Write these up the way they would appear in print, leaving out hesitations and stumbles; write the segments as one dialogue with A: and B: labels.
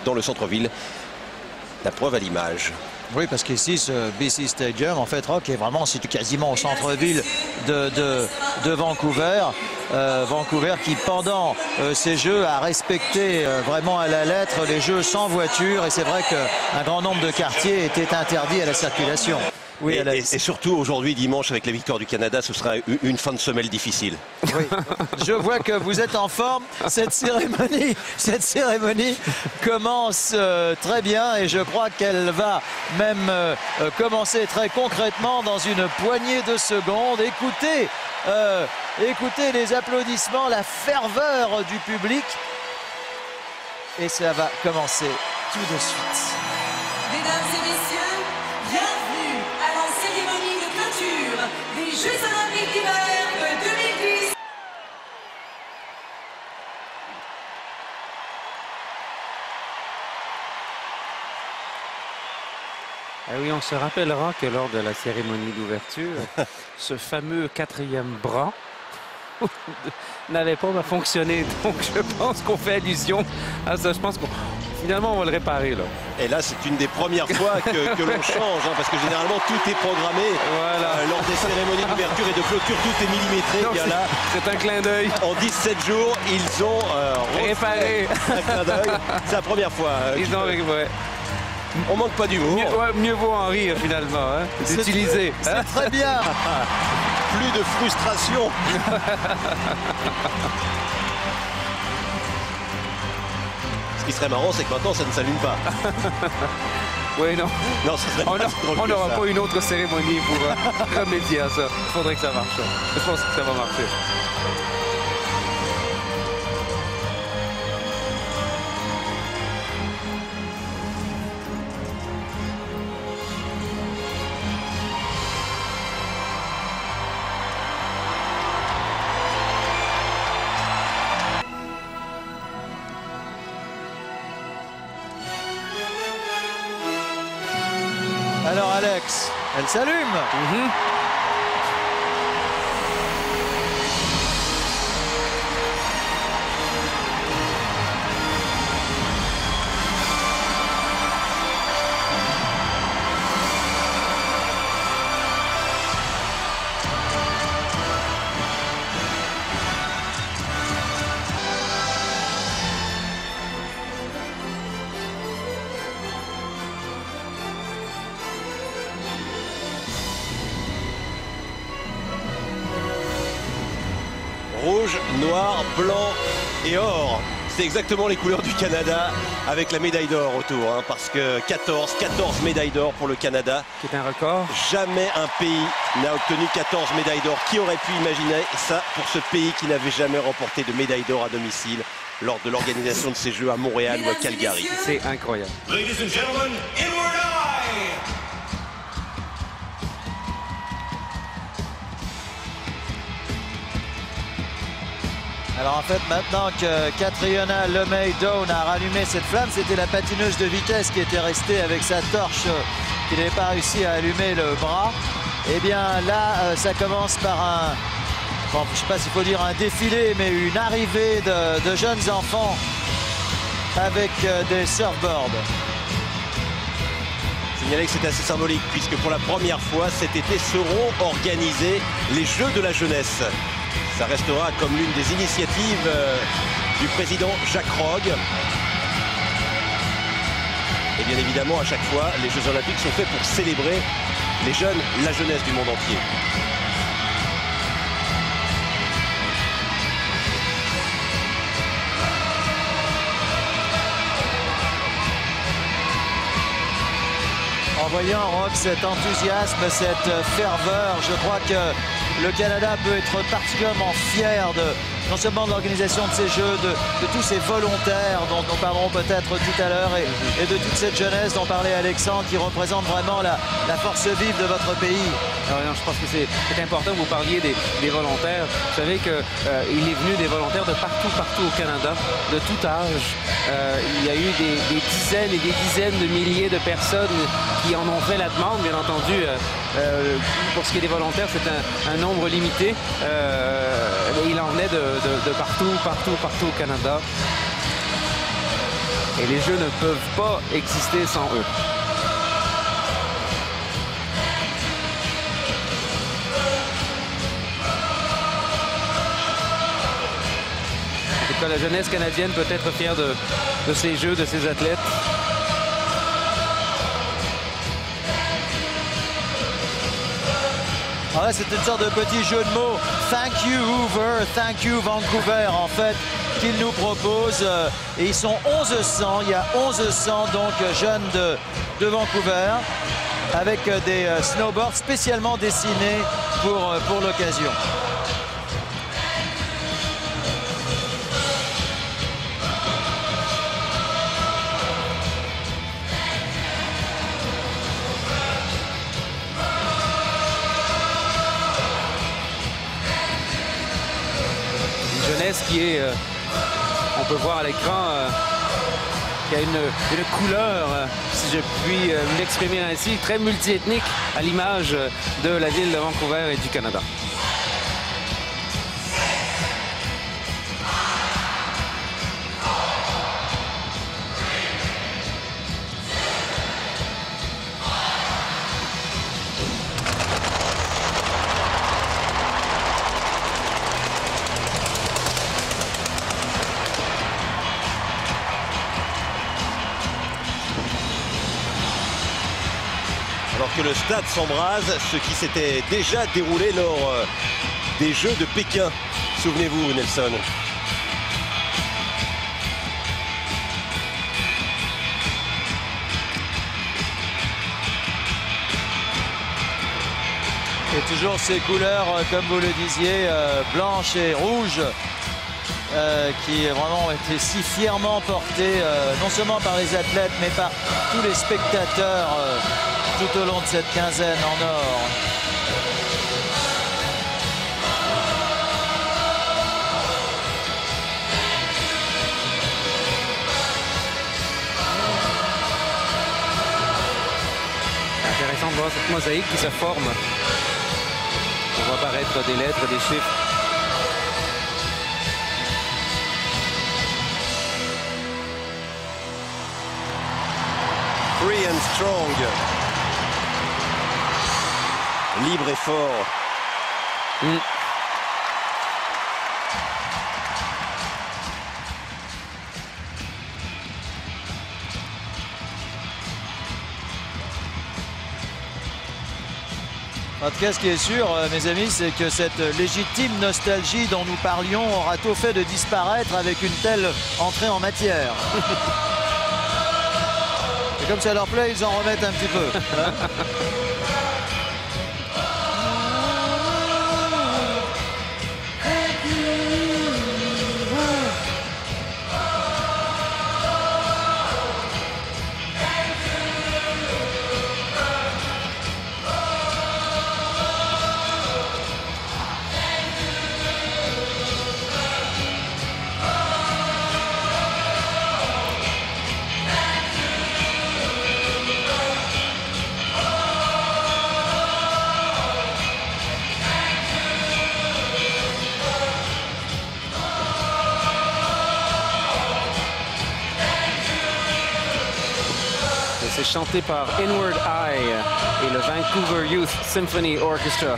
A: dans le centre-ville. La preuve à l'image.
B: Oui, parce qu'ici, ce BC Stadium, en fait, Rock est vraiment situé quasiment au centre-ville de Vancouver. Vancouver qui, pendant ces Jeux, a respecté vraiment à la lettre les Jeux sans voiture. Et c'est vrai qu'un grand nombre de quartiers étaient interdits à la circulation. Oui,
A: et surtout aujourd'hui, dimanche, avec la victoire du Canada, ce sera une fin de semaine difficile.
B: Oui. Je vois que vous êtes en forme. Cette cérémonie commence très bien et je crois qu'elle va même commencer très concrètement dans une poignée de secondes. Écoutez, écoutez les applaudissements, la ferveur du public. Et ça va commencer tout de suite.
C: Mesdames et messieurs, bienvenue à la cérémonie de clôture des Jeux Olympiques d'hiver de 2010.
D: Ah oui, on se rappellera que lors de la cérémonie d'ouverture, ce fameux quatrième bras n'avait pas fonctionné. Donc je pense qu'on fait allusion à ça. Je pense qu'on finalement on va le réparer là.
A: Et là c'est une des premières fois que l'on change, hein, parce que généralement tout est programmé. Voilà. Lors des cérémonies d'ouverture et de clôture, tout est millimétré.
D: Donc,
A: bien là,
D: c'est un clin d'œil.
A: En 17 jours, ils ont
D: réparé
A: un clin d'œil. C'est la première fois.
D: Ils ont ouais.
A: On manque pas d'humour.
D: Mieux vaut en rire finalement. Hein. C'est utilisé.
B: C'est très bien.
A: Plus de frustration. Ce qui serait marrant, c'est que maintenant ça ne s'allume pas.
D: Oui, non.
A: Non,
D: on n'aura pas une autre cérémonie pour remédier à ça. Il faudrait que ça marche. Je pense que ça va marcher.
B: Alors Alex, elle s'allume.
A: Rouge, noir, blanc et or. C'est exactement les couleurs du Canada avec la médaille d'or autour. Hein, parce que 14 médailles d'or pour le Canada.
D: C'est un record.
A: Jamais un pays n'a obtenu 14 médailles d'or. Qui aurait pu imaginer ça pour ce pays qui n'avait jamais remporté de médaille d'or à domicile lors de l'organisation de ces Jeux à Montréal ou à Calgary.
D: C'est incroyable.
E: Ladies and gentlemen, Inward Eye!
B: Alors en fait, maintenant que Catriona Lemay-Down a rallumé cette flamme, c'était la patineuse de vitesse qui était restée avec sa torche, qui n'avait pas réussi à allumer le bras. Et bien là, ça commence par un, bon, je ne sais pas s'il faut dire un défilé, mais une arrivée de jeunes enfants avec des surfboards.
A: Signaler que c'est assez symbolique puisque pour la première fois cet été seront organisés les Jeux de la jeunesse. Ça restera comme l'une des initiatives du président Jacques Rogge. Et bien évidemment, à chaque fois, les Jeux Olympiques sont faits pour célébrer les jeunes, la jeunesse du monde entier.
B: En voyant Rock, cet enthousiasme, cette ferveur, je crois que le Canada peut être particulièrement fier non seulement de l'organisation de ces Jeux, de tous ces volontaires dont nous parlerons peut-être tout à l'heure et de toute cette jeunesse dont parlait Alexandre qui représente vraiment la force vive de votre pays.
D: Alors, non, je pense que c'est important que vous parliez des volontaires. Vous savez qu'il est venu des volontaires de partout au Canada, de tout âge. Il y a eu des dizaines et des dizaines de milliers de personnes qui en ont fait la demande, bien entendu. Pour ce qui est des volontaires, c'est un nombre limité. Il en venait de partout au Canada. Et les Jeux ne peuvent pas exister sans eux. En tout cas, la jeunesse canadienne peut être fière de ces Jeux, de ces athlètes.
B: Ah ouais, c'est une sorte de petit jeu de mots. Thank you Hoover, thank you Vancouver, en fait, qu'ils nous proposent. Et ils sont 1100, il y a 1100 donc jeunes de Vancouver avec des snowboards spécialement dessinés pour l'occasion.
D: Qui est, on peut voir à l'écran, qui a une couleur, si je puis l'exprimer ainsi, très multiethnique, à l'image de la ville de Vancouver et du Canada.
A: Alors que le stade s'embrase, ce qui s'était déjà déroulé lors des Jeux de Pékin. Souvenez-vous, Nelson.
B: Et toujours ces couleurs, comme vous le disiez, blanches et rouges, qui vraiment ont été si fièrement portées, non seulement par les athlètes, mais par tous les spectateurs tout au long de cette quinzaine en or.
D: Intéressant de voir cette mosaïque qui se forme. On voit apparaître des lettres, des chiffres.
A: Free and strong. Libre et fort.
B: En tout cas, ce qui est sûr, mes amis, c'est que cette légitime nostalgie dont nous parlions aura tout fait de disparaître avec une telle entrée en matière. Et comme ça leur plaît, ils en remettent un petit peu. Hein.
D: C'est chanté par Inward Eye et le Vancouver Youth Symphony Orchestra.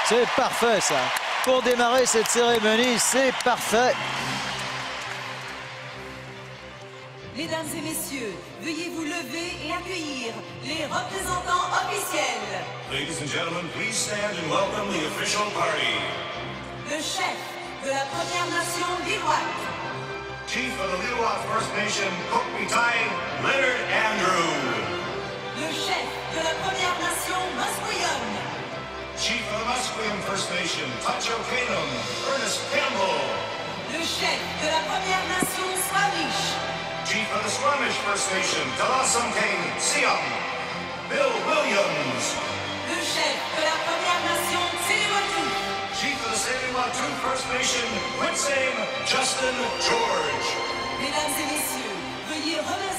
B: C'est parfait, ça. Pour démarrer cette cérémonie, c'est parfait.
C: Mesdames et messieurs, veuillez vous lever et accueillir les représentants officiels.
E: Ladies and gentlemen, please stand and welcome the official party.
C: Le chef de la Première Nation d'Iroquois.
E: Chief of the Liuwa First Nation, Kokmitai, Leonard Andrew.
C: Le chef de la Première Nation Musqueam.
E: Chief of the Musqueam First Nation, Tacho Kanum, Ernest Campbell.
C: Le chef de la Première Nation Squamish.
E: Chief of the Squamish First Nation, Talasam Kane, Siam, Bill Williams.
C: Le chef de la Première Nation Tsiliwatu.
E: Chief of the Tsleil-Waututh First Nation, Witsame, Justin George.
C: Mesdames et messieurs, veuillez remercier